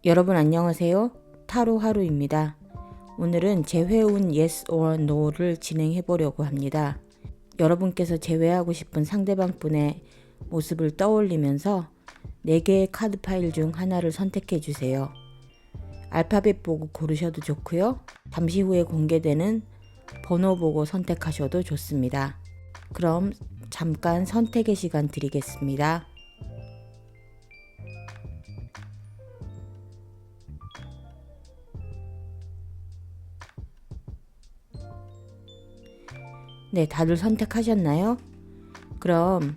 여러분 안녕하세요. 타로 하루입니다. 오늘은 재회운 Yes or No를 진행해 보려고 합니다. 여러분께서 재회하고 싶은 상대방 분의 모습을 떠올리면서 4개의 카드 파일 중 하나를 선택해 주세요. 알파벳 보고 고르셔도 좋고요. 잠시 후에 공개되는 번호 보고 선택하셔도 좋습니다. 그럼 잠깐 선택의 시간 드리겠습니다. 네, 다들 선택하셨나요? 그럼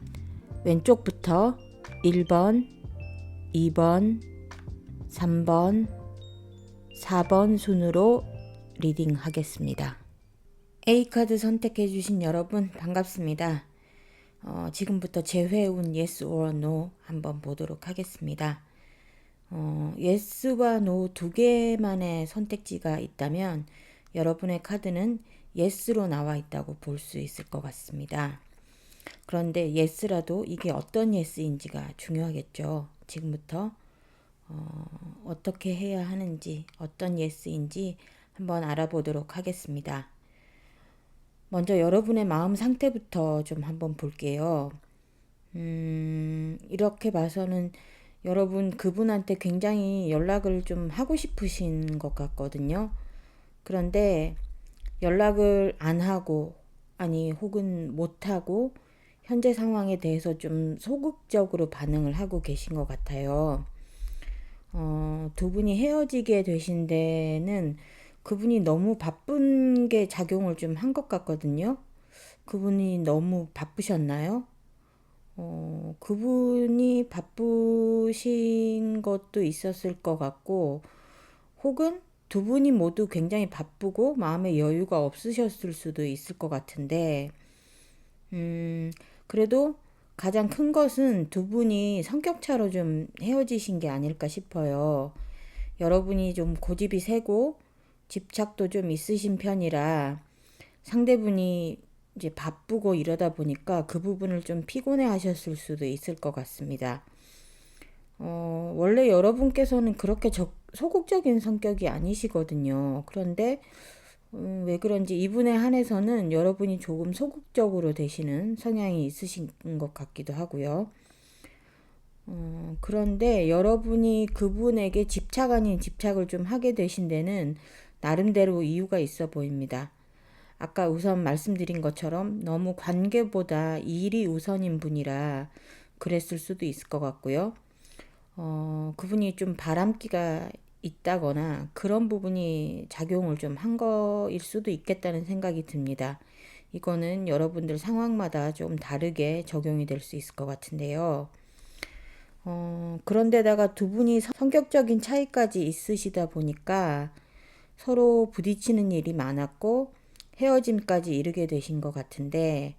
왼쪽부터 1번, 2번, 3번, 4번 순으로 리딩 하겠습니다. A카드 선택해 주신 여러분 반갑습니다. 지금부터 재회운 Yes or No 한번 보도록 하겠습니다. Yes와 No 두 개만의 선택지가 있다면 여러분의 카드는 Yes로 나와 있다고 볼 수 있을 것 같습니다. 그런데 Yes라도 이게 어떤 Yes인지가 중요하겠죠. 지금부터 어떻게 해야 하는지, 어떤 Yes인지 한번 알아보도록 하겠습니다. 먼저 여러분의 마음 상태부터 좀 한번 볼게요. 이렇게 봐서는 여러분 그분한테 굉장히 연락을 좀 하고 싶으신 것 같거든요. 그런데 연락을 안 하고, 아니 혹은 못 하고 현재 상황에 대해서 좀 소극적으로 반응을 하고 계신 것 같아요. 두 분이 헤어지게 되신 데는 그분이 너무 바쁜 게 작용을 좀 한 것 같거든요. 그분이 너무 바쁘셨나요? 그분이 바쁘신 것도 있었을 것 같고, 혹은 두 분이 모두 굉장히 바쁘고 마음의 여유가 없으셨을 수도 있을 것 같은데, 그래도 가장 큰 것은 두 분이 성격차로 좀 헤어지신 게 아닐까 싶어요. 여러분이 좀 고집이 세고 집착도 좀 있으신 편이라 상대분이 이제 바쁘고 이러다 보니까 그 부분을 좀 피곤해 하셨을 수도 있을 것 같습니다. 원래 여러분께서는 그렇게 소극적인 성격이 아니시거든요. 그런데 왜 그런지 이분에 한해서는 여러분이 조금 소극적으로 되시는 성향이 있으신 것 같기도 하고요. 그런데 여러분이 그분에게 집착 아닌 집착을 좀 하게 되신 데는 나름대로 이유가 있어 보입니다. 아까 우선 말씀드린 것처럼 너무 관계보다 일이 우선인 분이라 그랬을 수도 있을 것 같고요. 그분이 좀 바람기가 있다거나 그런 부분이 작용을 좀 한 거일 수도 있겠다는 생각이 듭니다. 이거는 여러분들 상황마다 좀 다르게 적용이 될 수 있을 것 같은데요. 그런데다가 두 분이 성격적인 차이까지 있으시다 보니까 서로 부딪히는 일이 많았고 헤어짐까지 이르게 되신 것 같은데,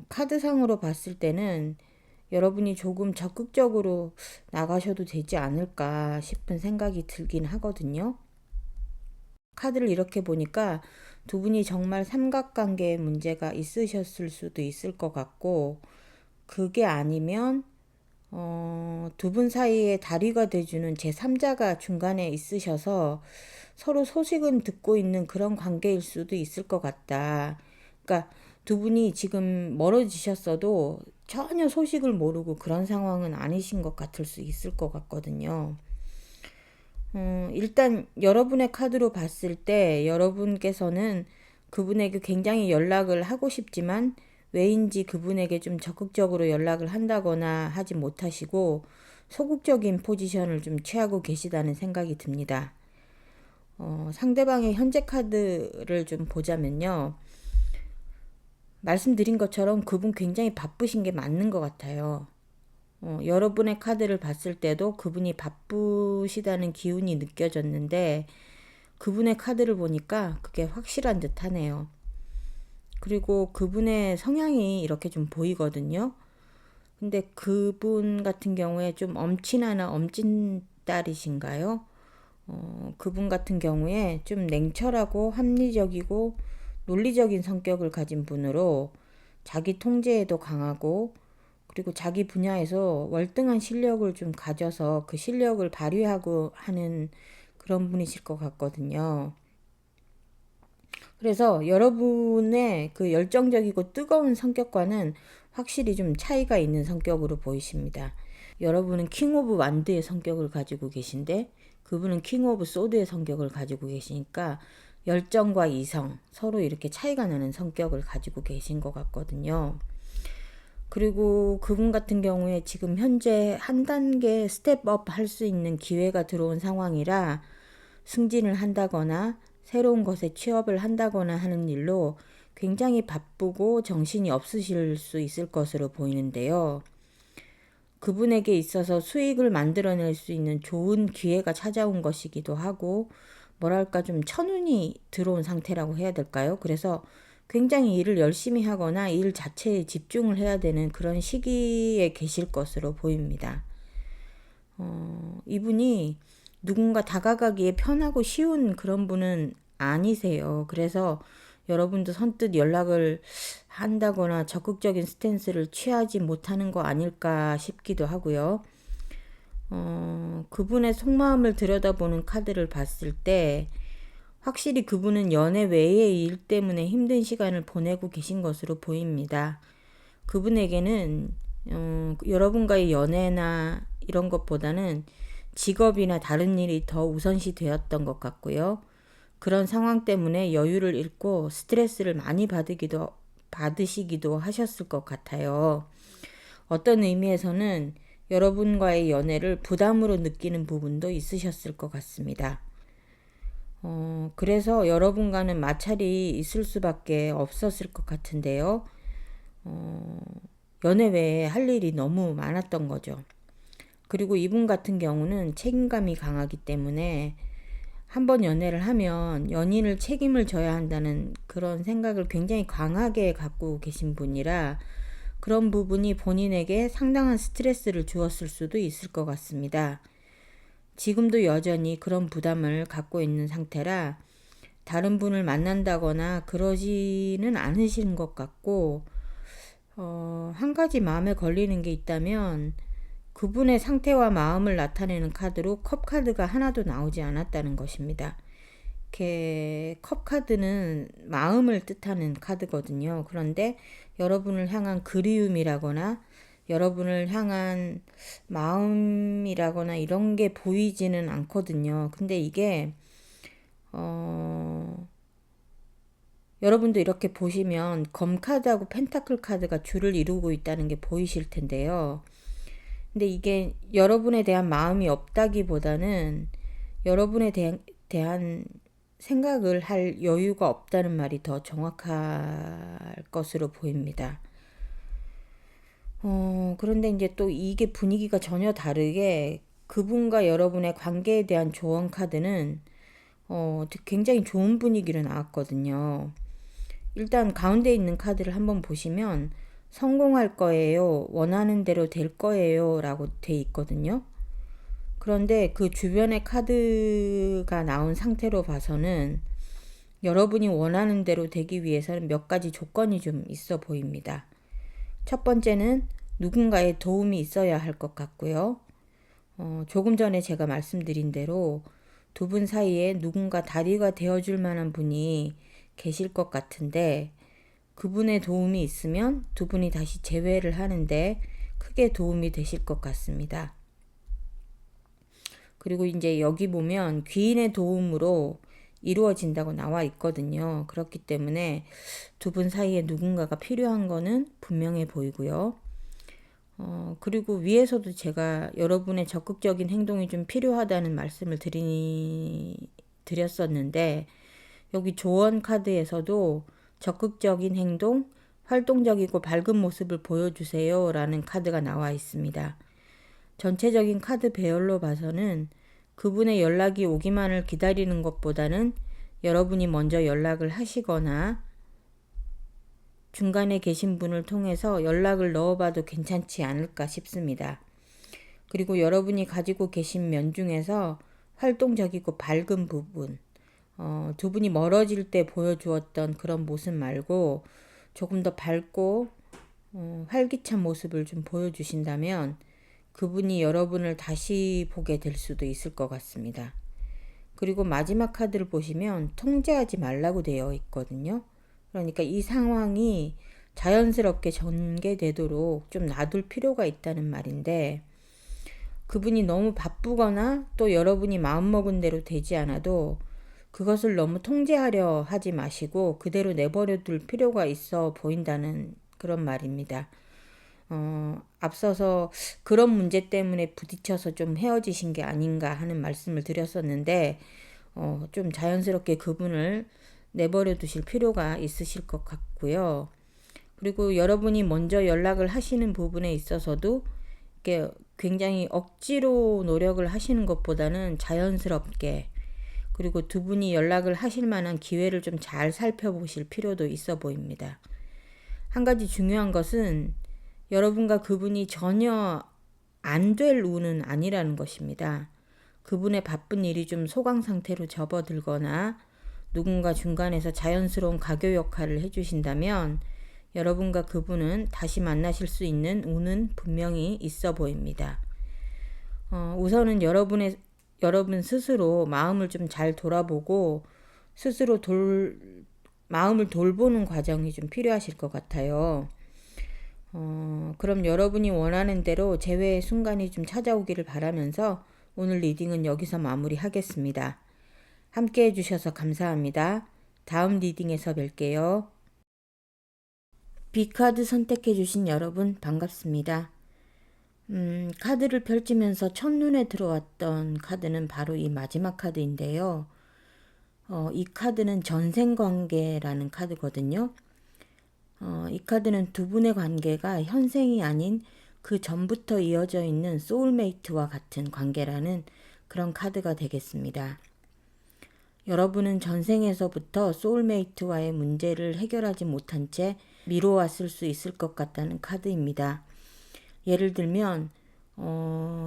카드상으로 봤을 때는 여러분이 조금 적극적으로 나가셔도 되지 않을까 싶은 생각이 들긴 하거든요. 카드를 이렇게 보니까 두 분이 정말 삼각관계에 문제가 있으셨을 수도 있을 것 같고, 그게 아니면 두 분 사이에 다리가 돼주는 제3자가 중간에 있으셔서 서로 소식은 듣고 있는 그런 관계일 수도 있을 것 같다. 그러니까 두 분이 지금 멀어지셨어도 전혀 소식을 모르고 그런 상황은 아니신 것 같을 수 있을 것 같거든요. 일단 여러분의 카드로 봤을 때 여러분께서는 그분에게 굉장히 연락을 하고 싶지만 왜인지 그분에게 좀 적극적으로 연락을 한다거나 하지 못하시고 소극적인 포지션을 좀 취하고 계시다는 생각이 듭니다. 상대방의 현재 카드를 좀 보자면요. 말씀드린 것처럼 그분 굉장히 바쁘신 게 맞는 것 같아요. 여러분의 카드를 봤을 때도 그분이 바쁘시다는 기운이 느껴졌는데 그분의 카드를 보니까 그게 확실한 듯 하네요. 그리고 그분의 성향이 이렇게 좀 보이거든요. 근데 그분 같은 경우에 좀 엄친아나 엄친딸이신가요? 그분 같은 경우에 좀 냉철하고 합리적이고 논리적인 성격을 가진 분으로 자기 통제에도 강하고 그리고 자기 분야에서 월등한 실력을 좀 가져서 그 실력을 발휘하고 하는 그런 분이실 것 같거든요. 그래서 여러분의 그 열정적이고 뜨거운 성격과는 확실히 좀 차이가 있는 성격으로 보이십니다. 여러분은 킹 오브 완드의 성격을 가지고 계신데 그분은 킹 오브 소드의 성격을 가지고 계시니까 열정과 이성 서로 이렇게 차이가 나는 성격을 가지고 계신 것 같거든요. 그리고 그분 같은 경우에 지금 현재 한 단계 스텝업 할 수 있는 기회가 들어온 상황이라 승진을 한다거나 새로운 것에 취업을 한다거나 하는 일로 굉장히 바쁘고 정신이 없으실 수 있을 것으로 보이는데요. 그분에게 있어서 수익을 만들어낼 수 있는 좋은 기회가 찾아온 것이기도 하고 뭐랄까 좀 천운이 들어온 상태라고 해야 될까요? 그래서 굉장히 일을 열심히 하거나 일 자체에 집중을 해야 되는 그런 시기에 계실 것으로 보입니다. 이분이 누군가 다가가기에 편하고 쉬운 그런 분은 아니세요. 그래서 여러분도 선뜻 연락을 한다거나 적극적인 스탠스를 취하지 못하는 거 아닐까 싶기도 하고요. 그분의 속마음을 들여다보는 카드를 봤을 때 확실히 그분은 연애 외의 일 때문에 힘든 시간을 보내고 계신 것으로 보입니다. 그분에게는 여러분과의 연애나 이런 것보다는 직업이나 다른 일이 더 우선시 되었던 것 같고요. 그런 상황 때문에 여유를 잃고 스트레스를 많이 받으시기도 하셨을 것 같아요. 어떤 의미에서는 여러분과의 연애를 부담으로 느끼는 부분도 있으셨을 것 같습니다. 그래서 여러분과는 마찰이 있을 수밖에 없었을 것 같은데요. 연애 외에 할 일이 너무 많았던 거죠. 그리고 이분 같은 경우는 책임감이 강하기 때문에 한번 연애를 하면 연인을 책임을 져야 한다는 그런 생각을 굉장히 강하게 갖고 계신 분이라 그런 부분이 본인에게 상당한 스트레스를 주었을 수도 있을 것 같습니다. 지금도 여전히 그런 부담을 갖고 있는 상태라 다른 분을 만난다거나 그러지는 않으신 것 같고 한 가지 마음에 걸리는 게 있다면 그분의 상태와 마음을 나타내는 카드로 컵 카드가 하나도 나오지 않았다는 것입니다. 이렇게 컵 카드는 마음을 뜻하는 카드거든요. 그런데 여러분을 향한 그리움이라거나 여러분을 향한 마음이라거나 이런 게 보이지는 않거든요. 근데 이게 여러분도 이렇게 보시면 검 카드하고 펜타클 카드가 줄을 이루고 있다는 게 보이실 텐데요. 근데 이게 여러분에 대한 마음이 없다기보다는 여러분에 대한 생각을 할 여유가 없다는 말이 더 정확할 것으로 보입니다. 그런데 이제 또 이게 분위기가 전혀 다르게 그분과 여러분의 관계에 대한 조언 카드는 굉장히 좋은 분위기로 나왔거든요. 일단 가운데 있는 카드를 한번 보시면 성공할 거예요. 원하는 대로 될 거예요. 라고 돼 있거든요. 그런데 그 주변의 카드가 나온 상태로 봐서는 여러분이 원하는 대로 되기 위해서는 몇 가지 조건이 좀 있어 보입니다. 첫 번째는 누군가의 도움이 있어야 할 것 같고요. 조금 전에 제가 말씀드린 대로 두 분 사이에 누군가 다리가 되어줄 만한 분이 계실 것 같은데 그분의 도움이 있으면 두 분이 다시 재회를 하는데 크게 도움이 되실 것 같습니다. 그리고 이제 여기 보면 귀인의 도움으로 이루어진다고 나와 있거든요. 그렇기 때문에 두 분 사이에 누군가가 필요한 거는 분명해 보이고요. 그리고 위에서도 제가 여러분의 적극적인 행동이 좀 필요하다는 말씀을 드렸었는데 여기 조언 카드에서도 적극적인 행동, 활동적이고 밝은 모습을 보여주세요 라는 카드가 나와 있습니다. 전체적인 카드 배열로 봐서는 그분의 연락이 오기만을 기다리는 것보다는 여러분이 먼저 연락을 하시거나 중간에 계신 분을 통해서 연락을 넣어봐도 괜찮지 않을까 싶습니다. 그리고 여러분이 가지고 계신 면 중에서 활동적이고 밝은 부분, 두 분이 멀어질 때 보여주었던 그런 모습 말고 조금 더 밝고 활기찬 모습을 좀 보여주신다면 그분이 여러분을 다시 보게 될 수도 있을 것 같습니다. 그리고 마지막 카드를 보시면 통제하지 말라고 되어 있거든요. 그러니까 이 상황이 자연스럽게 전개되도록 좀 놔둘 필요가 있다는 말인데, 그분이 너무 바쁘거나 또 여러분이 마음먹은 대로 되지 않아도 그것을 너무 통제하려 하지 마시고 그대로 내버려 둘 필요가 있어 보인다는 그런 말입니다. 앞서서 그런 문제 때문에 부딪혀서 좀 헤어지신 게 아닌가 하는 말씀을 드렸었는데, 좀 자연스럽게 그분을 내버려 두실 필요가 있으실 것 같고요. 그리고 여러분이 먼저 연락을 하시는 부분에 있어서도 이렇게 굉장히 억지로 노력을 하시는 것보다는 자연스럽게, 그리고 두 분이 연락을 하실 만한 기회를 좀 잘 살펴보실 필요도 있어 보입니다. 한 가지 중요한 것은 여러분과 그분이 전혀 안 될 운은 아니라는 것입니다. 그분의 바쁜 일이 좀 소강 상태로 접어들거나 누군가 중간에서 자연스러운 가교 역할을 해주신다면 여러분과 그분은 다시 만나실 수 있는 운은 분명히 있어 보입니다. 우선은 여러분 스스로 마음을 좀 잘 돌아보고 스스로 마음을 돌보는 과정이 좀 필요하실 것 같아요. 그럼 여러분이 원하는 대로 재회의 순간이 좀 찾아오기를 바라면서 오늘 리딩은 여기서 마무리하겠습니다. 함께 해주셔서 감사합니다. 다음 리딩에서 뵐게요. B카드 선택해주신 여러분 반갑습니다. 카드를 펼치면서 첫눈에 들어왔던 카드는 바로 이 마지막 카드인데요. 이 카드는 전생관계라는 카드거든요. 이 카드는 두 분의 관계가 현생이 아닌 그 전부터 이어져 있는 소울메이트와 같은 관계라는 그런 카드가 되겠습니다. 여러분은 전생에서부터 소울메이트와의 문제를 해결하지 못한 채 미뤄왔을 수 있을 것 같다는 카드입니다. 예를 들면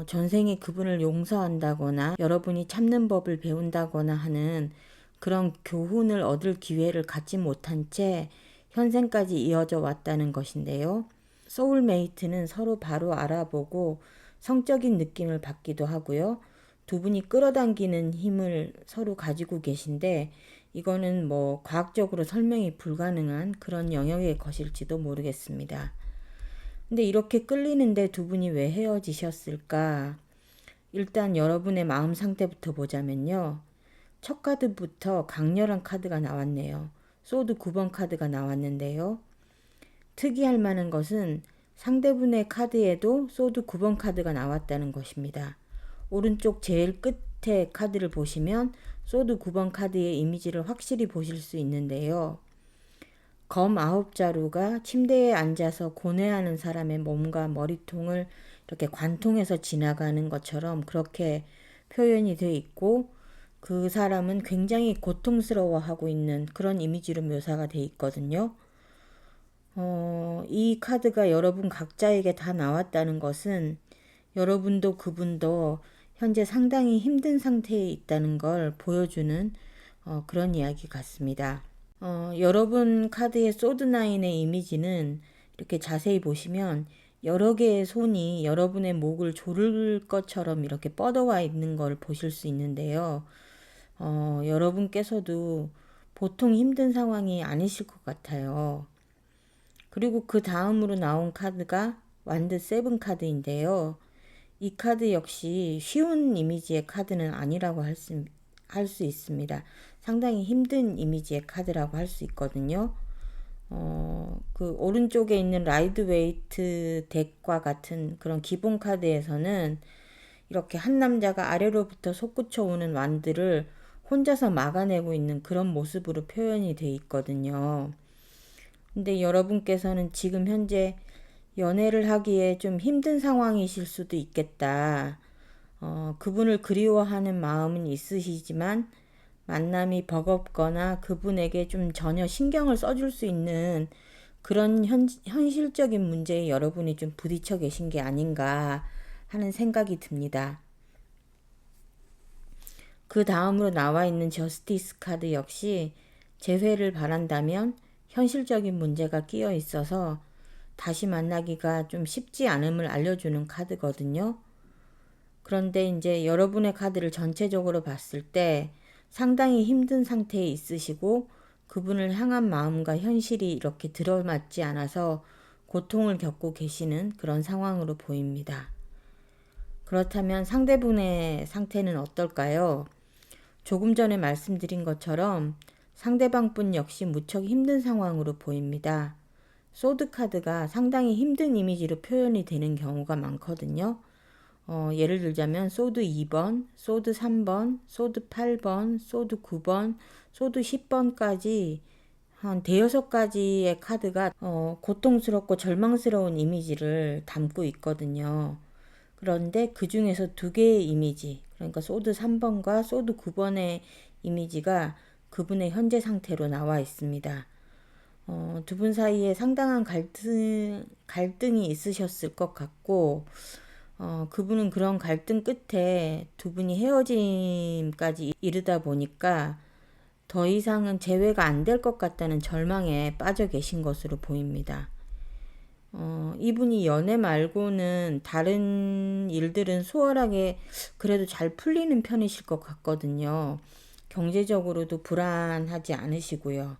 전생에 그분을 용서한다거나 여러분이 참는 법을 배운다거나 하는 그런 교훈을 얻을 기회를 갖지 못한 채 현생까지 이어져 왔다는 것인데요. 소울메이트는 서로 바로 알아보고 성적인 느낌을 받기도 하고요. 두 분이 끌어당기는 힘을 서로 가지고 계신데 이거는 뭐 과학적으로 설명이 불가능한 그런 영역의 것일지도 모르겠습니다. 근데 이렇게 끌리는데 두 분이 왜 헤어지셨을까? 일단 여러분의 마음 상태부터 보자면요. 첫 카드부터 강렬한 카드가 나왔네요. 소드 9번 카드가 나왔는데요. 특이할 만한 것은 상대분의 카드에도 소드 9번 카드가 나왔다는 것입니다. 오른쪽 제일 끝에 카드를 보시면 소드 9번 카드의 이미지를 확실히 보실 수 있는데요. 검 9자루가 침대에 앉아서 고뇌하는 사람의 몸과 머리통을 이렇게 관통해서 지나가는 것처럼 그렇게 표현이 되어 있고 그 사람은 굉장히 고통스러워하고 있는 그런 이미지로 묘사가 되어 있거든요. 이 카드가 여러분 각자에게 다 나왔다는 것은 여러분도 그분도 현재 상당히 힘든 상태에 있다는 걸 보여주는 그런 이야기 같습니다. 여러분 카드의 소드나인의 이미지는 이렇게 자세히 보시면 여러 개의 손이 여러분의 목을 조를 것처럼 이렇게 뻗어와 있는 걸 보실 수 있는데요. 여러분께서도 보통 힘든 상황이 아니실 것 같아요. 그리고 그 다음으로 나온 카드가 완드 세븐 카드인데요. 이 카드 역시 쉬운 이미지의 카드는 아니라고 할 수 있습니다. 상당히 힘든 이미지의 카드라고 할 수 있거든요. 그 오른쪽에 있는 라이드 웨이트 덱과 같은 그런 기본 카드에서는 이렇게 한 남자가 아래로부터 솟구쳐 오는 완드를 혼자서 막아내고 있는 그런 모습으로 표현이 돼 있거든요. 근데 여러분께서는 지금 현재 연애를 하기에 좀 힘든 상황이실 수도 있겠다. 그분을 그리워하는 마음은 있으시지만 만남이 버겁거나 그분에게 좀 전혀 신경을 써줄 수 있는 그런 현실적인 문제에 여러분이 좀 부딪혀 계신 게 아닌가 하는 생각이 듭니다. 그 다음으로 나와 있는 저스티스 카드 역시 재회를 바란다면 현실적인 문제가 끼어 있어서 다시 만나기가 좀 쉽지 않음을 알려주는 카드거든요. 그런데 이제 여러분의 카드를 전체적으로 봤을 때 상당히 힘든 상태에 있으시고 그분을 향한 마음과 현실이 이렇게 들어맞지 않아서 고통을 겪고 계시는 그런 상황으로 보입니다. 그렇다면 상대분의 상태는 어떨까요? 조금 전에 말씀드린 것처럼 상대방 분 역시 무척 힘든 상황으로 보입니다. 소드 카드가 상당히 힘든 이미지로 표현이 되는 경우가 많거든요. 예를 들자면 소드 2번, 소드 3번, 소드 8번, 소드 9번, 소드 10번까지 한 대여섯 가지의 카드가 고통스럽고 절망스러운 이미지를 담고 있거든요. 그런데 그 중에서 두 개의 이미지, 그러니까 소드 3번과 소드 9번의 이미지가 그분의 현재 상태로 나와 있습니다. 두 분 사이에 상당한 갈등이 있으셨을 것 같고, 그분은 그런 갈등 끝에 두 분이 헤어짐까지 이르다 보니까 더 이상은 재회가 안 될 것 같다는 절망에 빠져 계신 것으로 보입니다. 이분이 연애 말고는 다른 일들은 수월하게 그래도 잘 풀리는 편이실 것 같거든요. 경제적으로도 불안하지 않으시고요.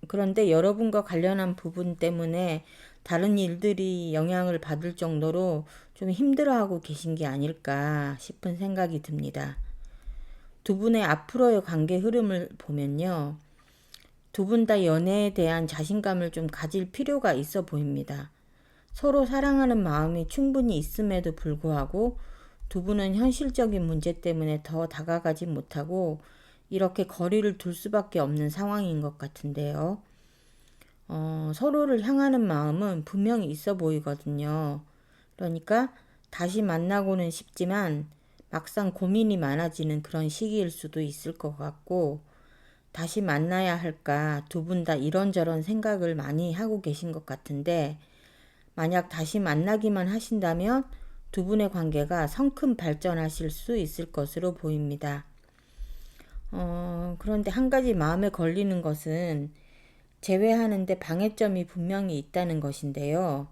그런데 여러분과 관련한 부분 때문에 다른 일들이 영향을 받을 정도로 좀 힘들어하고 계신 게 아닐까 싶은 생각이 듭니다. 두 분의 앞으로의 관계 흐름을 보면요. 두 분 다 연애에 대한 자신감을 좀 가질 필요가 있어 보입니다. 서로 사랑하는 마음이 충분히 있음에도 불구하고 두 분은 현실적인 문제 때문에 더 다가가지 못하고 이렇게 거리를 둘 수밖에 없는 상황인 것 같은데요. 서로를 향하는 마음은 분명히 있어 보이거든요. 그러니까 다시 만나고는 싶지만 막상 고민이 많아지는 그런 시기일 수도 있을 것 같고 다시 만나야 할까 두 분 다 이런저런 생각을 많이 하고 계신 것 같은데 만약 다시 만나기만 하신다면 두 분의 관계가 성큼 발전하실 수 있을 것으로 보입니다. 그런데 한 가지 마음에 걸리는 것은 제외하는데 방해점이 분명히 있다는 것인데요.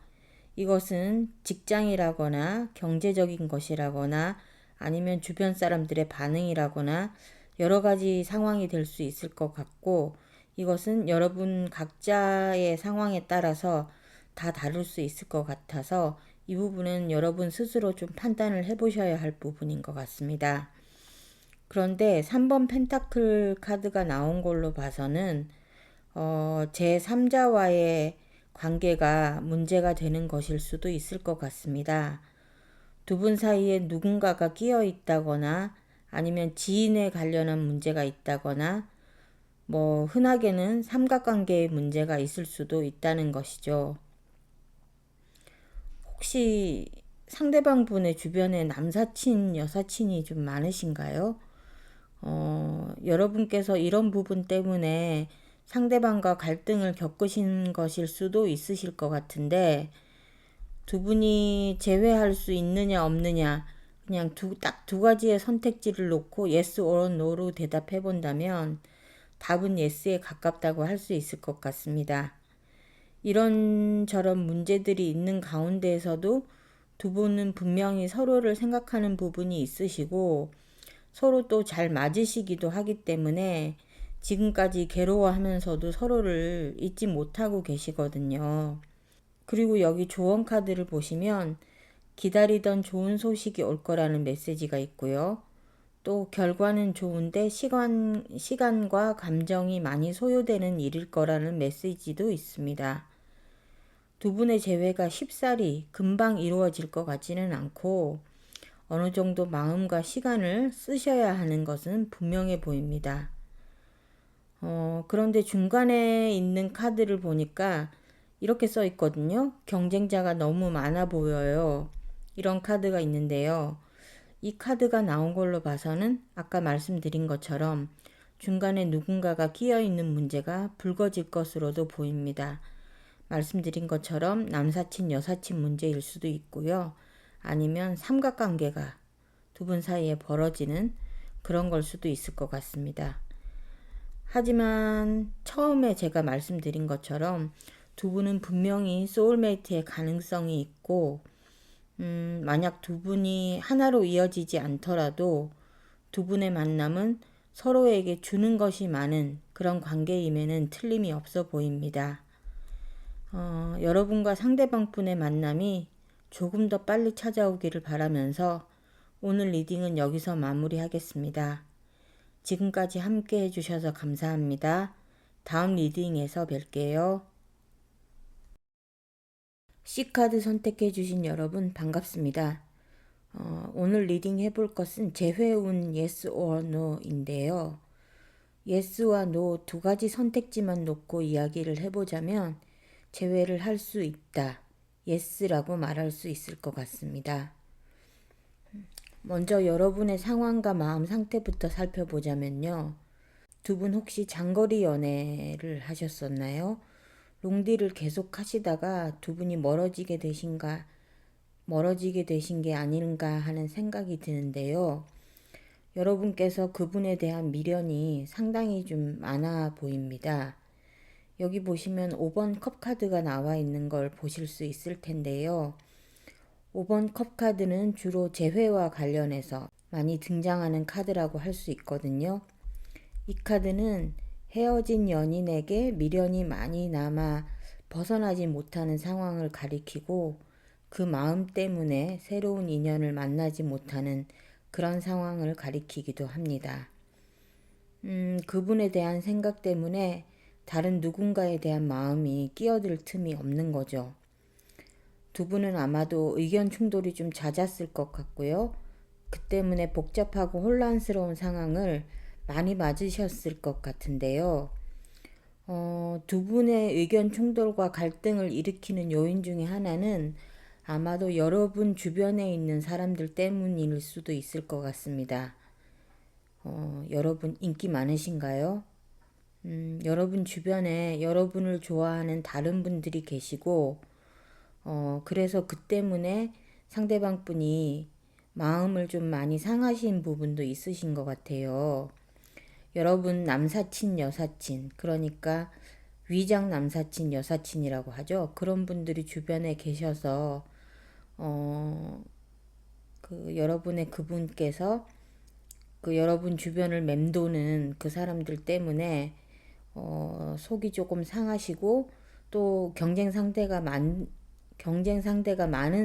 이것은 직장이라거나 경제적인 것이라거나 아니면 주변 사람들의 반응이라거나 여러 가지 상황이 될 수 있을 것 같고 이것은 여러분 각자의 상황에 따라서 다 다를 수 있을 것 같아서 이 부분은 여러분 스스로 좀 판단을 해보셔야 할 부분인 것 같습니다. 그런데 3번 펜타클 카드가 나온 걸로 봐서는 제3자와의 관계가 문제가 되는 것일 수도 있을 것 같습니다. 두 분 사이에 누군가가 끼어 있다거나 아니면 지인에 관련한 문제가 있다거나 뭐 흔하게는 삼각관계의 문제가 있을 수도 있다는 것이죠. 혹시 상대방 분의 주변에 남사친, 여사친이 좀 많으신가요? 여러분께서 이런 부분 때문에 상대방과 갈등을 겪으신 것일 수도 있으실 것 같은데 두 분이 제외할 수 있느냐 없느냐 그냥 딱 두 가지의 선택지를 놓고 yes or no로 대답해 본다면 답은 yes에 가깝다고 할 수 있을 것 같습니다. 이런저런 문제들이 있는 가운데에서도 두 분은 분명히 서로를 생각하는 부분이 있으시고 서로 또 잘 맞으시기도 하기 때문에 지금까지 괴로워하면서도 서로를 잊지 못하고 계시거든요. 그리고 여기 조언 카드를 보시면 기다리던 좋은 소식이 올 거라는 메시지가 있고요. 또 결과는 좋은데 시간과 감정이 많이 소요되는 일일 거라는 메시지도 있습니다. 두 분의 재회가 쉽사리 금방 이루어질 것 같지는 않고 어느 정도 마음과 시간을 쓰셔야 하는 것은 분명해 보입니다. 그런데 중간에 있는 카드를 보니까 이렇게 써 있거든요. 경쟁자가 너무 많아 보여요. 이런 카드가 있는데요. 이 카드가 나온 걸로 봐서는 아까 말씀드린 것처럼 중간에 누군가가 끼어 있는 문제가 불거질 것으로도 보입니다. 말씀드린 것처럼 남사친, 여사친 문제일 수도 있고요. 아니면 삼각관계가 두 분 사이에 벌어지는 그런 걸 수도 있을 것 같습니다. 하지만 처음에 제가 말씀드린 것처럼 두 분은 분명히 소울메이트의 가능성이 있고, 만약 두 분이 하나로 이어지지 않더라도 두 분의 만남은 서로에게 주는 것이 많은 그런 관계임에는 틀림이 없어 보입니다. 여러분과 상대방 분의 만남이 조금 더 빨리 찾아오기를 바라면서 오늘 리딩은 여기서 마무리하겠습니다. 지금까지 함께 해주셔서 감사합니다. 다음 리딩에서 뵐게요. C카드 선택해주신 여러분 반갑습니다. 오늘 리딩 해볼 것은 재회운 Yes or No인데요. Yes와 No 두 가지 선택지만 놓고 이야기를 해보자면 재회를 할 수 있다. Yes라고 말할 수 있을 것 같습니다. 먼저 여러분의 상황과 마음 상태부터 살펴보자면요. 두 분 혹시 장거리 연애를 하셨었나요? 롱디를 계속 하시다가 두 분이 멀어지게 되신 게 아닌가 하는 생각이 드는데요. 여러분께서 그분에 대한 미련이 상당히 좀 많아 보입니다. 여기 보시면 5번 컵 카드가 나와 있는 걸 보실 수 있을 텐데요. 5번 컵 카드는 주로 재회와 관련해서 많이 등장하는 카드라고 할 수 있거든요. 이 카드는 헤어진 연인에게 미련이 많이 남아 벗어나지 못하는 상황을 가리키고 그 마음 때문에 새로운 인연을 만나지 못하는 그런 상황을 가리키기도 합니다. 그분에 대한 생각 때문에 다른 누군가에 대한 마음이 끼어들 틈이 없는 거죠. 두 분은 아마도 의견 충돌이 좀 잦았을 것 같고요. 그 때문에 복잡하고 혼란스러운 상황을 많이 맞으셨을 것 같은데요. 두 분의 의견 충돌과 갈등을 일으키는 요인 중에 하나는 아마도 여러분 주변에 있는 사람들 때문일 수도 있을 것 같습니다. 여러분 인기 많으신가요? 여러분 주변에 여러분을 좋아하는 다른 분들이 계시고, 그래서 그 때문에 상대방 분이 마음을 좀 많이 상하신 부분도 있으신 것 같아요. 여러분 남사친, 여사친, 그러니까 위장 남사친, 여사친이라고 하죠. 그런 분들이 주변에 계셔서 여러분의 그분께서 그 여러분 주변을 맴도는 그 사람들 때문에 속이 조금 상하시고 또 경쟁 상대가 많은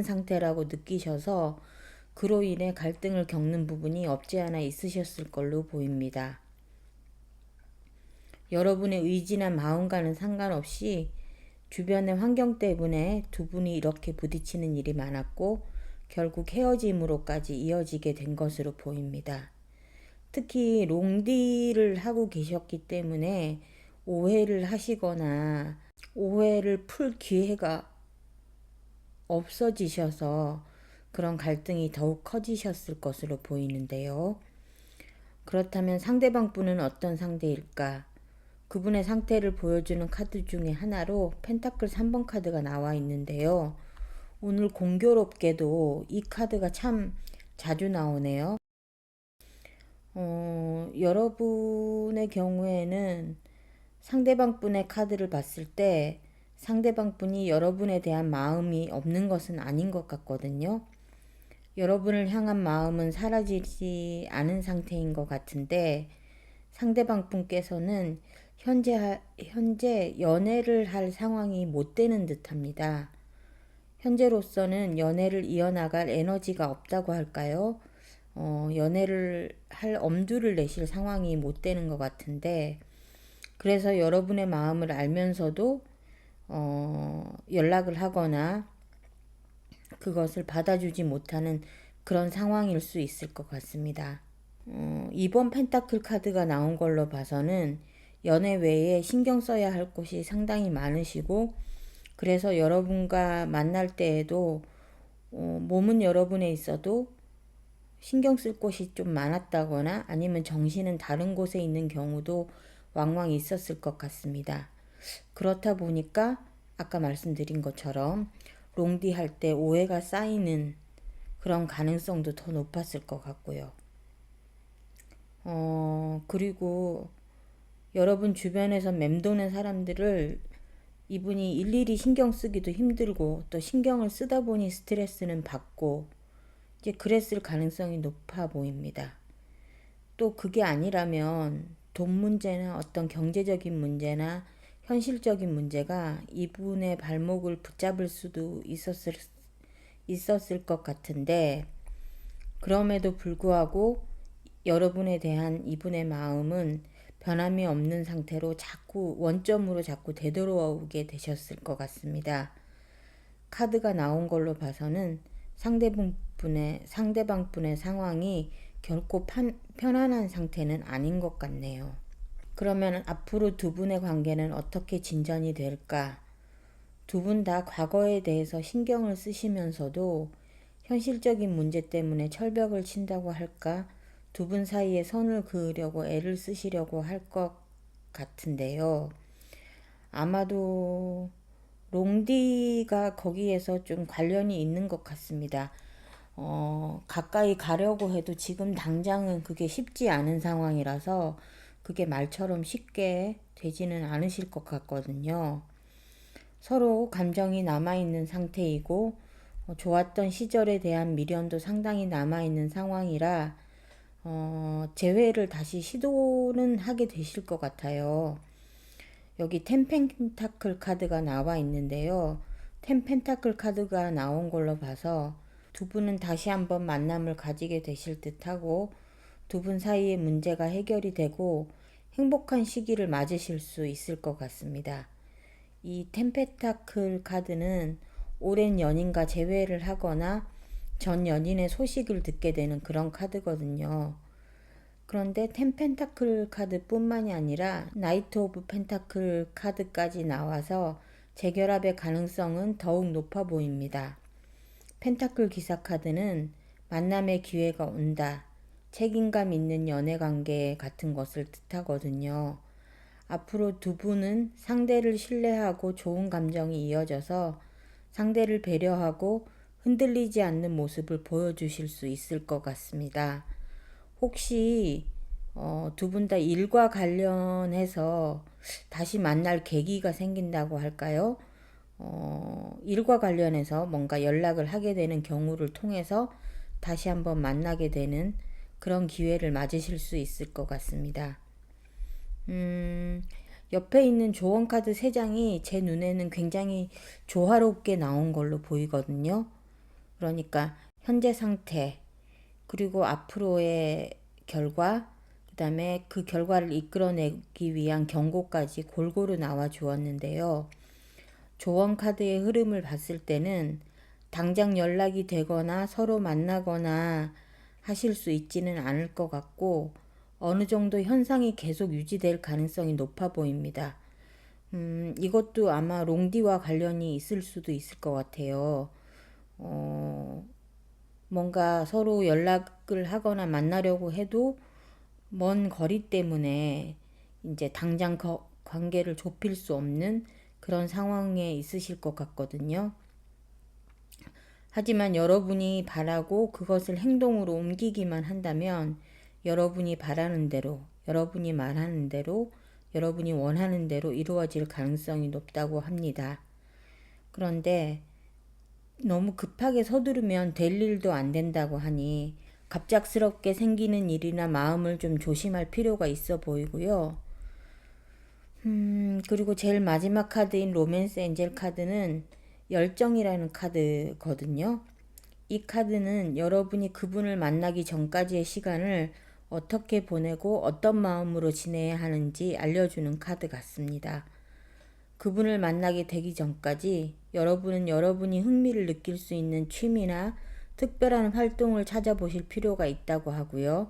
상태라고 느끼셔서 그로 인해 갈등을 겪는 부분이 없지 않아 있으셨을 걸로 보입니다. 여러분의 의지나 마음과는 상관없이 주변의 환경 때문에 두 분이 이렇게 부딪히는 일이 많았고 결국 헤어짐으로까지 이어지게 된 것으로 보입니다. 특히 롱디를 하고 계셨기 때문에 오해를 하시거나 오해를 풀 기회가 없어지셔서 그런 갈등이 더욱 커지셨을 것으로 보이는데요. 그렇다면 상대방 분은 어떤 상대일까? 그분의 상태를 보여주는 카드 중에 하나로 펜타클 3번 카드가 나와 있는데요. 오늘 공교롭게도 이 카드가 참 자주 나오네요. 여러분의 경우에는 상대방 분의 카드를 봤을 때 상대방 분이 여러분에 대한 마음이 없는 것은 아닌 것 같거든요. 여러분을 향한 마음은 사라지지 않은 상태인 것 같은데 상대방 분께서는 현재 연애를 할 상황이 못 되는 듯합니다. 현재로서는 연애를 이어나갈 에너지가 없다고 할까요? 연애를 할 엄두를 내실 상황이 못 되는 것 같은데 그래서 여러분의 마음을 알면서도 연락을 하거나 그것을 받아주지 못하는 그런 상황일 수 있을 것 같습니다. 이번 펜타클 카드가 나온 걸로 봐서는 연애 외에 신경 써야 할 곳이 상당히 많으시고 그래서 여러분과 만날 때에도 몸은 여러분에 있어도 신경 쓸 곳이 좀 많았다거나 아니면 정신은 다른 곳에 있는 경우도 왕왕 있었을 것 같습니다. 그렇다 보니까 아까 말씀드린 것처럼 롱디 할 때 오해가 쌓이는 그런 가능성도 더 높았을 것 같고요. 그리고 여러분 주변에서 맴도는 사람들을 이분이 일일이 신경 쓰기도 힘들고 또 신경을 쓰다 보니 스트레스는 받고 이제 그랬을 가능성이 높아 보입니다. 또 그게 아니라면 돈 문제나 어떤 경제적인 문제나 현실적인 문제가 이분의 발목을 붙잡을 수도 있었을 것 같은데 그럼에도 불구하고 여러분에 대한 이분의 마음은 변함이 없는 상태로 자꾸 원점으로 자꾸 되돌아오게 되셨을 것 같습니다. 카드가 나온 걸로 봐서는 상대방 분의 상황이 결코 편안한 상태는 아닌 것 같네요. 그러면 앞으로 두 분의 관계는 어떻게 진전이 될까? 두 분 다 과거에 대해서 신경을 쓰시면서도 현실적인 문제 때문에 철벽을 친다고 할까? 두 분 사이에 선을 그으려고 애를 쓰시려고 할 것 같은데요. 아마도 롱디가 거기에서 좀 관련이 있는 것 같습니다. 가까이 가려고 해도 지금 당장은 그게 쉽지 않은 상황이라서 그게 말처럼 쉽게 되지는 않으실 것 같거든요. 서로 감정이 남아있는 상태이고 좋았던 시절에 대한 미련도 상당히 남아있는 상황이라 재회를 다시 시도는 하게 되실 것 같아요. 여기 텐 펜타클 카드가 나와 있는데요. 텐 펜타클 카드가 나온 걸로 봐서 두 분은 다시 한번 만남을 가지게 되실 듯하고 두 분 사이의 문제가 해결이 되고 행복한 시기를 맞으실 수 있을 것 같습니다. 이 텐 펜타클 카드는 오랜 연인과 재회를 하거나 전 연인의 소식을 듣게 되는 그런 카드거든요. 그런데 텐 펜타클 카드뿐만이 아니라 나이트 오브 펜타클 카드까지 나와서 재결합의 가능성은 더욱 높아 보입니다. 펜타클 기사 카드는 만남의 기회가 온다, 책임감 있는 연애 관계 같은 것을 뜻하거든요. 앞으로 두 분은 상대를 신뢰하고 좋은 감정이 이어져서 상대를 배려하고 흔들리지 않는 모습을 보여주실 수 있을 것 같습니다. 혹시 두 분 다 일과 관련해서 다시 만날 계기가 생긴다고 할까요? 일과 관련해서 뭔가 연락을 하게 되는 경우를 통해서 다시 한번 만나게 되는 그런 기회를 맞으실 수 있을 것 같습니다. 옆에 있는 조언카드 3장이 제 눈에는 굉장히 조화롭게 나온 걸로 보이거든요. 그러니까 현재 상태, 그리고 앞으로의 결과, 그 다음에 그 결과를 이끌어내기 위한 경고까지 골고루 나와 주었는데요. 조언 카드의 흐름을 봤을 때는 당장 연락이 되거나 서로 만나거나 하실 수 있지는 않을 것 같고 어느 정도 현상이 계속 유지될 가능성이 높아 보입니다. 이것도 아마 롱디와 관련이 있을 수도 있을 것 같아요. 어, 뭔가 서로 연락을 하거나 만나려고 해도 먼 거리 때문에 이제 당장 관계를 좁힐 수 없는 그런 상황에 있으실 것 같거든요. 하지만 여러분이 바라고 그것을 행동으로 옮기기만 한다면 여러분이 바라는 대로, 여러분이 말하는 대로, 여러분이 원하는 대로 이루어질 가능성이 높다고 합니다. 그런데 너무 급하게 서두르면 될 일도 안 된다고 하니 갑작스럽게 생기는 일이나 마음을 좀 조심할 필요가 있어 보이고요. 그리고 제일 마지막 카드인 로맨스 엔젤 카드는 열정이라는 카드거든요. 이 카드는 여러분이 그분을 만나기 전까지의 시간을 어떻게 보내고 어떤 마음으로 지내야 하는지 알려주는 카드 같습니다. 그분을 만나게 되기 전까지 여러분은 여러분이 흥미를 느낄 수 있는 취미나 특별한 활동을 찾아보실 필요가 있다고 하고요.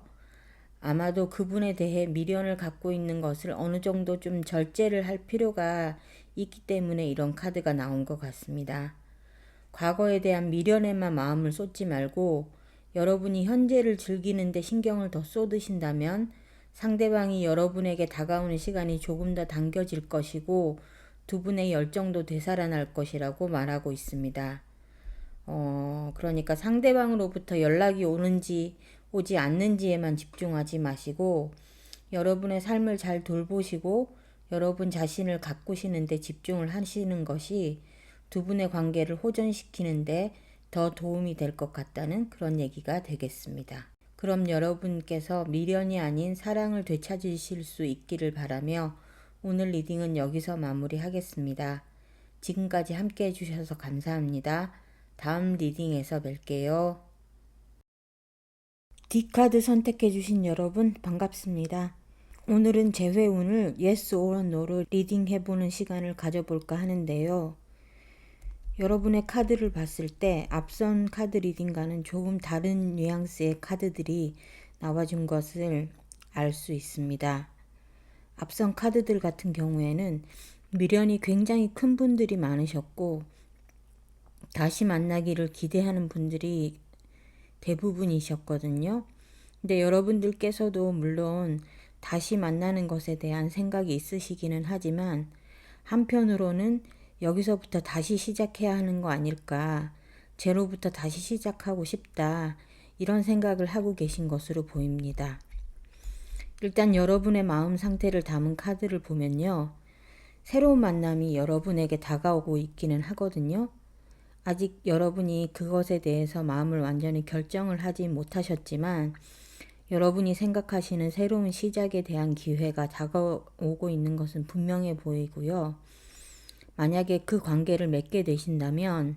아마도 그분에 대해 미련을 갖고 있는 것을 어느 정도 좀 절제를 할 필요가 있기 때문에 이런 카드가 나온 것 같습니다. 과거에 대한 미련에만 마음을 쏟지 말고 여러분이 현재를 즐기는데 신경을 더 쏟으신다면 상대방이 여러분에게 다가오는 시간이 조금 더 당겨질 것이고 두 분의 열정도 되살아날 것이라고 말하고 있습니다. 그러니까 상대방으로부터 연락이 오는지 오지 않는지에만 집중하지 마시고 여러분의 삶을 잘 돌보시고 여러분 자신을 가꾸시는데 집중을 하시는 것이 두 분의 관계를 호전시키는데 더 도움이 될 것 같다는 그런 얘기가 되겠습니다. 그럼 여러분께서 미련이 아닌 사랑을 되찾으실 수 있기를 바라며 오늘 리딩은 여기서 마무리하겠습니다. 지금까지 함께 해주셔서 감사합니다. 다음 리딩에서 뵐게요. D카드 선택해주신 여러분 반갑습니다. 오늘은 재회운을 Yes or No로 리딩해보는 시간을 가져볼까 하는데요. 여러분의 카드를 봤을 때 앞선 카드 리딩과는 조금 다른 뉘앙스의 카드들이 나와준 것을 알 수 있습니다. 앞선 카드들 같은 경우에는 미련이 굉장히 큰 분들이 많으셨고 다시 만나기를 기대하는 분들이 대부분이셨거든요. 근데 여러분들께서도 물론 다시 만나는 것에 대한 생각이 있으시기는 하지만 한편으로는 여기서부터 다시 시작해야 하는 거 아닐까, 제로부터 다시 시작하고 싶다, 이런 생각을 하고 계신 것으로 보입니다. 일단 여러분의 마음 상태를 담은 카드를 보면요. 새로운 만남이 여러분에게 다가오고 있기는 하거든요. 아직 여러분이 그것에 대해서 마음을 완전히 결정을 하지 못하셨지만 여러분이 생각하시는 새로운 시작에 대한 기회가 다가오고 있는 것은 분명해 보이고요. 만약에 그 관계를 맺게 되신다면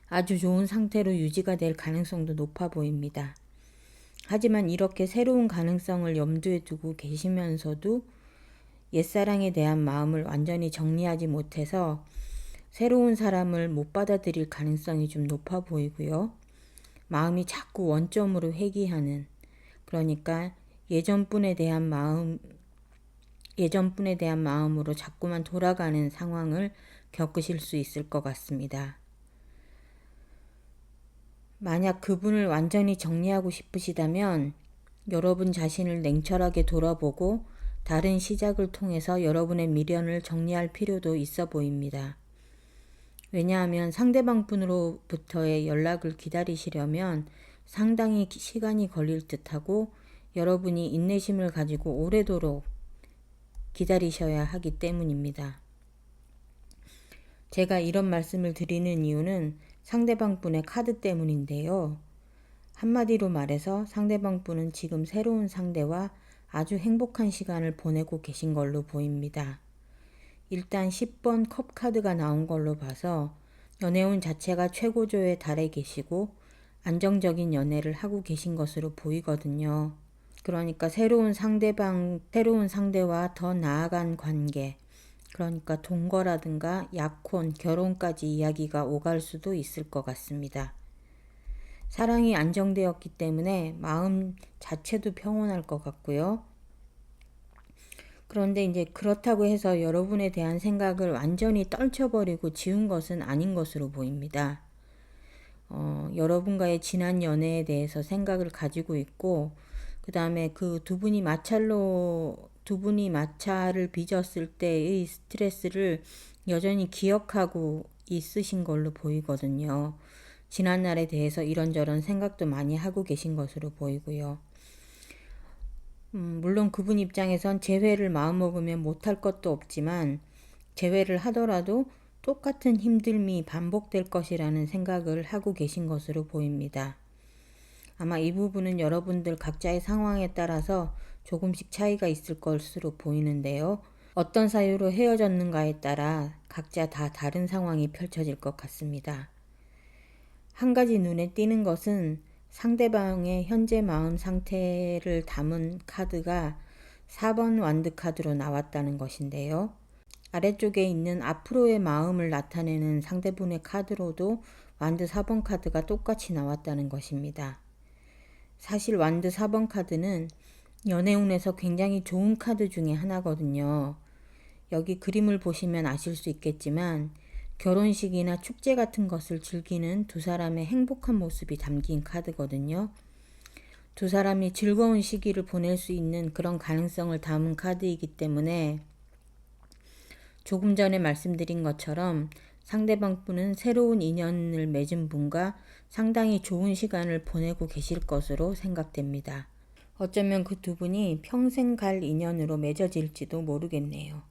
아주 좋은 상태로 유지가 될 가능성도 높아 보입니다. 하지만 이렇게 새로운 가능성을 염두에 두고 계시면서도 옛사랑에 대한 마음을 완전히 정리하지 못해서 새로운 사람을 못 받아들일 가능성이 좀 높아 보이고요. 마음이 자꾸 원점으로 회귀하는, 그러니까 예전분에 대한 마음으로 자꾸만 돌아가는 상황을 겪으실 수 있을 것 같습니다. 만약 그분을 완전히 정리하고 싶으시다면 여러분 자신을 냉철하게 돌아보고 다른 시작을 통해서 여러분의 미련을 정리할 필요도 있어 보입니다. 왜냐하면 상대방 분으로부터의 연락을 기다리시려면 상당히 시간이 걸릴 듯하고 여러분이 인내심을 가지고 오래도록 기다리셔야 하기 때문입니다. 제가 이런 말씀을 드리는 이유는 상대방 분의 카드 때문인데요. 한마디로 말해서 상대방 분은 지금 새로운 상대와 아주 행복한 시간을 보내고 계신 걸로 보입니다. 일단 10번 컵 카드가 나온 걸로 봐서 연애운 자체가 최고조에 달해 계시고 안정적인 연애를 하고 계신 것으로 보이거든요. 그러니까 새로운 상대와 더 나아간 관계, 그러니까 동거라든가 약혼, 결혼까지 이야기가 오갈 수도 있을 것 같습니다. 사랑이 안정되었기 때문에 마음 자체도 평온할 것 같고요. 그런데 이제 그렇다고 해서 여러분에 대한 생각을 완전히 떨쳐버리고 지운 것은 아닌 것으로 보입니다. 여러분과의 지난 연애에 대해서 생각을 가지고 있고, 그 다음에 그 두 분이 마찰을 빚었을 때의 스트레스를 여전히 기억하고 있으신 걸로 보이거든요. 지난날에 대해서 이런저런 생각도 많이 하고 계신 것으로 보이고요. 물론 그분 입장에선 재회를 마음먹으면 못할 것도 없지만 재회를 하더라도 똑같은 힘듦이 반복될 것이라는 생각을 하고 계신 것으로 보입니다. 아마 이 부분은 여러분들 각자의 상황에 따라서 조금씩 차이가 있을 것으로 보이는데요. 어떤 사유로 헤어졌는가에 따라 각자 다 다른 상황이 펼쳐질 것 같습니다. 한 가지 눈에 띄는 것은 상대방의 현재 마음 상태를 담은 카드가 4번 완드 카드로 나왔다는 것인데요. 아래쪽에 있는 앞으로의 마음을 나타내는 상대분의 카드로도 완드 4번 카드가 똑같이 나왔다는 것입니다. 사실 완드 4번 카드는 연애운에서 굉장히 좋은 카드 중에 하나거든요. 여기 그림을 보시면 아실 수 있겠지만 결혼식이나 축제 같은 것을 즐기는 두 사람의 행복한 모습이 담긴 카드거든요. 두 사람이 즐거운 시기를 보낼 수 있는 그런 가능성을 담은 카드이기 때문에 조금 전에 말씀드린 것처럼 상대방 분은 새로운 인연을 맺은 분과 상당히 좋은 시간을 보내고 계실 것으로 생각됩니다. 어쩌면 그 두 분이 평생 갈 인연으로 맺어질지도 모르겠네요.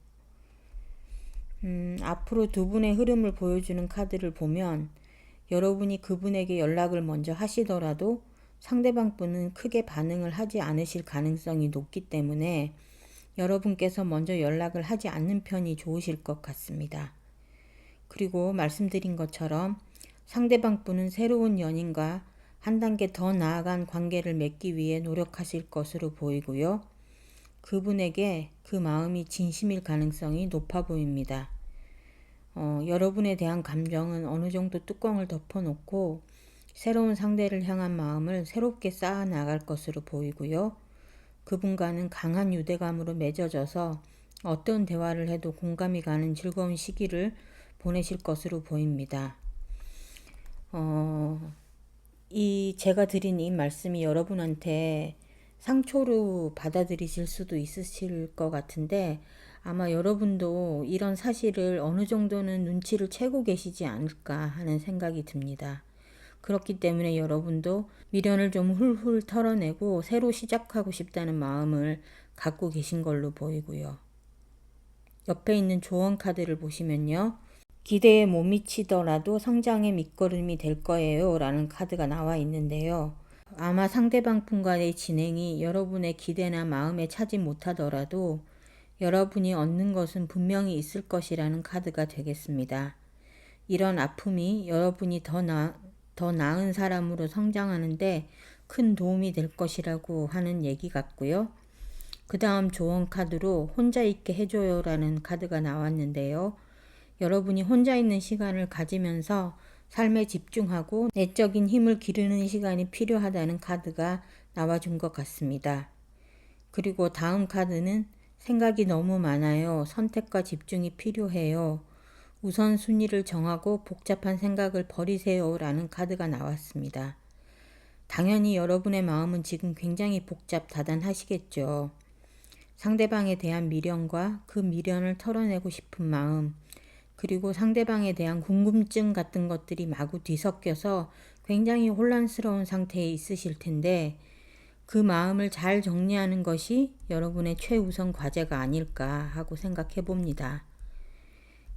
앞으로 두 분의 흐름을 보여주는 카드를 보면 여러분이 그분에게 연락을 먼저 하시더라도 상대방 분은 크게 반응을 하지 않으실 가능성이 높기 때문에 여러분께서 먼저 연락을 하지 않는 편이 좋으실 것 같습니다. 그리고 말씀드린 것처럼 상대방 분은 새로운 연인과 한 단계 더 나아간 관계를 맺기 위해 노력하실 것으로 보이고요. 그분에게 그 마음이 진심일 가능성이 높아 보입니다. 여러분에 대한 감정은 어느 정도 뚜껑을 덮어놓고 새로운 상대를 향한 마음을 새롭게 쌓아 나갈 것으로 보이고요. 그분과는 강한 유대감으로 맺어져서 어떤 대화를 해도 공감이 가는 즐거운 시기를 보내실 것으로 보입니다. 제가 드린 이 말씀이 여러분한테 상처로 받아들이실 수도 있으실 것 같은데 아마 여러분도 이런 사실을 어느 정도는 눈치를 채고 계시지 않을까 하는 생각이 듭니다. 그렇기 때문에 여러분도 미련을 좀 훌훌 털어내고 새로 시작하고 싶다는 마음을 갖고 계신 걸로 보이고요. 옆에 있는 조언 카드를 보시면요. 기대에 못 미치더라도 성장의 밑거름이 될 거예요 라는 카드가 나와 있는데요. 아마 상대방 분과의 진행이 여러분의 기대나 마음에 차지 못하더라도 여러분이 얻는 것은 분명히 있을 것이라는 카드가 되겠습니다. 이런 아픔이 여러분이 더 나은 사람으로 성장하는데 큰 도움이 될 것이라고 하는 얘기 같고요. 그 다음 조언 카드로 혼자 있게 해줘요 라는 카드가 나왔는데요. 여러분이 혼자 있는 시간을 가지면서 삶에 집중하고 내적인 힘을 기르는 시간이 필요하다는 카드가 나와준 것 같습니다. 그리고 다음 카드는 생각이 너무 많아요. 선택과 집중이 필요해요. 우선순위를 정하고 복잡한 생각을 버리세요 라는 카드가 나왔습니다. 당연히 여러분의 마음은 지금 굉장히 복잡다단하시겠죠. 상대방에 대한 미련과 그 미련을 털어내고 싶은 마음, 그리고 상대방에 대한 궁금증 같은 것들이 마구 뒤섞여서 굉장히 혼란스러운 상태에 있으실 텐데 그 마음을 잘 정리하는 것이 여러분의 최우선 과제가 아닐까 하고 생각해 봅니다.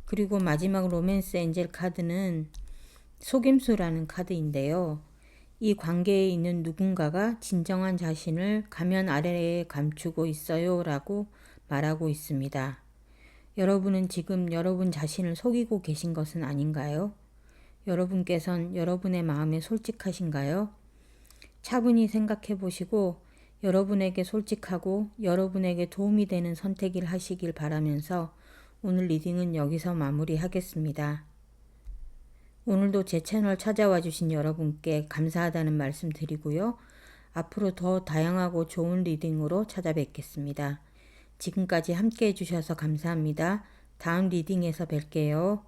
그리고 마지막 로맨스 엔젤 카드는 속임수라는 카드인데요. 이 관계에 있는 누군가가 진정한 자신을 가면 아래에 감추고 있어요 라고 말하고 있습니다. 여러분은 지금 여러분 자신을 속이고 계신 것은 아닌가요? 여러분께선 여러분의 마음에 솔직하신가요? 차분히 생각해 보시고 여러분에게 솔직하고 여러분에게 도움이 되는 선택을 하시길 바라면서 오늘 리딩은 여기서 마무리하겠습니다. 오늘도 제 채널 찾아와 주신 여러분께 감사하다는 말씀 드리고요. 앞으로 더 다양하고 좋은 리딩으로 찾아뵙겠습니다. 지금까지 함께 해주셔서 감사합니다. 다음 리딩에서 뵐게요.